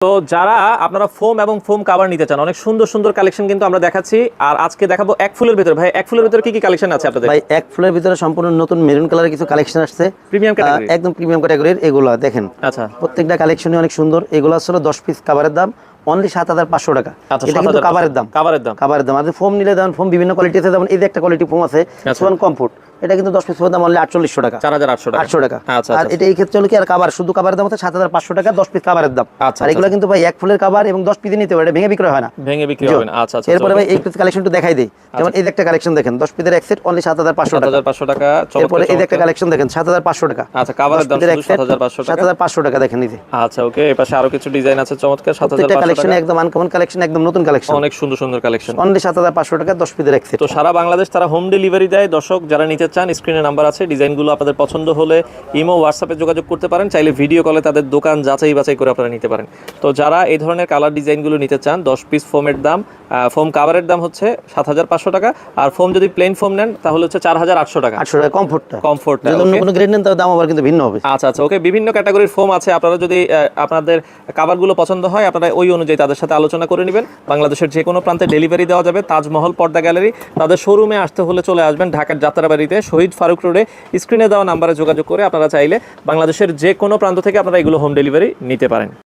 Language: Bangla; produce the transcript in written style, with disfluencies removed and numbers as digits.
তো যারা আপনারা ফোম এবং ফোম কভার নিতে চান, অনেক সুন্দর সুন্দর কালেকশন কিন্তু আমরা দেখাচ্ছি। আর আজকে দেখাবো এক ফুলের ভিতরে। ভাই এক ফুলের ভিতরে কি কি কালেকশন আছে আপনাদের? ভাই এক ফুলের ভিতরে সম্পূর্ণ নতুন মেরুন কালারের কিছু কালেকশন আসছে, প্রিমিয়াম ক্যাটাগরি, একদম প্রিমিয়াম ক্যাটাগরির। এগুলা দেখেন, আচ্ছা প্রত্যেকটা কালেকশনই অনেক সুন্দর। এগুলো আসলে 10 পিস কাভারের দাম অনলি 7500 টাকা। আচ্ছা, এটা কিন্তু কাভারের দাম, কাভারের দাম। কাভারের দাম। আর ফোম নিলে দাম, ফোম বিভিন্ন কোয়ালিটি আছে, যেমন এই যে একটা কোয়ালিটি ফোম আছে সুপার কমফোর্ট, এটা কিন্তু 10 পিস দাম অনলি 4800 টাকা, 4800 টাকা, 800 টাকা। আচ্ছা আর এটা এই ক্ষেত্রে হলো কি, আর কাভার শুধু কাভারের দাম হচ্ছে 7500 টাকা, 10 পিস কাভারের দাম। আচ্ছা, আর এগুলো কিন্তু ভাই এক ফুলের কাভার এবং 10 পিস নিতে পারে, এটা ভেঙে বিক্রি হয় না, ভেঙে বিক্রি হবে না। আচ্ছা আচ্ছা। এরপরে ভাই এই কালেকশনটা দেখাই দেই। যেমন এই যে একটা কালেকশন দেখেন, 10 পিসের এক সেট অনলি 7500 টাকা, 7500 টাকা। এরপরে এই যে একটা কালেকশন দেখেন 7500 টাকা। আচ্ছা, কাভারের দাম শুধু 7500 টাকা, 7500 টাকা দেখেন এই যে। আচ্ছা ওকে, এই পাশে আরো কিছু ডিজাইন আছে চমৎকার। প্রত্যেকটা 7500 কালেকশন টাকা, একদম আনকমন কালেকশন, একদম নতুন কালেকশন, অনেক সুন্দর সুন্দর কালেকশন। অনলি 7500 টাকা, 10 পিসের এক সেট। তো সারা বাংলাদেশ তারা হোম ডেলিভারি দেয়। দর্শক যারা নিতে চান, স্ক্রিনে নাম্বার আছে, ডিজাইনগুলো আপনাদের পছন্দ হলে ইমো হোয়াটসঅ্যাপে যোগাযোগ করতে পারেন, চাইলে ভিডিও কলে তাদের দোকান যাচাই বাছাই করে আপনারা নিতে পারেন। তো যারা এই ধরনের কালার ডিজাইনগুলো নিতে চান, 10 পিস ফোমের দাম, ফোম কাভারের দাম হচ্ছে 7500 টাকা। আর ফোম যদি প্লেন ফোম নেন তাহলে হচ্ছে 4800 টাকা, 800 টাকা কমফোর্টটা। কমফোর্টটা। যদি অন্য কোনো গ্রেড নেন তার দাম আবার কিন্তু ভিন্ন হবে। আচ্ছা আচ্ছা ওকে, বিভিন্ন ক্যাটাগরির ফোম আছে। আপনারা যদি আপনাদের কাভারগুলো পছন্দ হয়, আপনারা ওই অনুযায়ী তাদের সাথে আলোচনা করে নেবেন। বাংলাদেশের যে কোনো প্রান্তে ডেলিভারি দেওয়া যাবে। তাজমহল পর্দা গ্যালারি, তাদের শোরুমে আসতে হলে চলে আসবেন ঢাকার যাত্রাবাড়িতে শহীদ ফারুক রোডে। স্ক্রিনে দেওয়া নাম্বারে যোগাযোগ করে আপনারা চাইলে বাংলাদেশের যে কোনো প্রান্ত থেকে আপনারা এগুলো হোম ডেলিভারি নিতে পারেন।